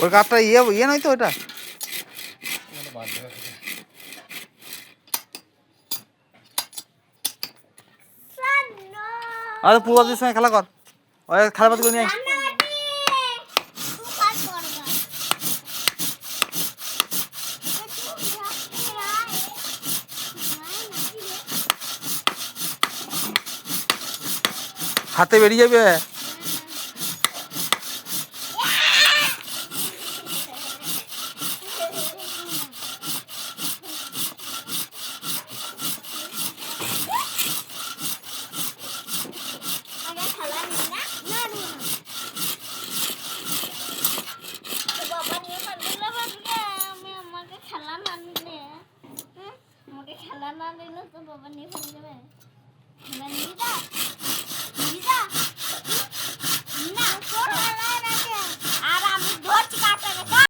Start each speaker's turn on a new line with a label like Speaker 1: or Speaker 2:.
Speaker 1: ওর কাঠটা ইয়ে নয় তো ওটা। আরে পূর্বদের সঙ্গে খেলা কর, ওই খেলাপাতিগুলো নিয়ে আয়। হাতে বেরিয়ে যাবে।
Speaker 2: খেলা না দিলে তো বাবা নিয়ে ফেলে যাবে।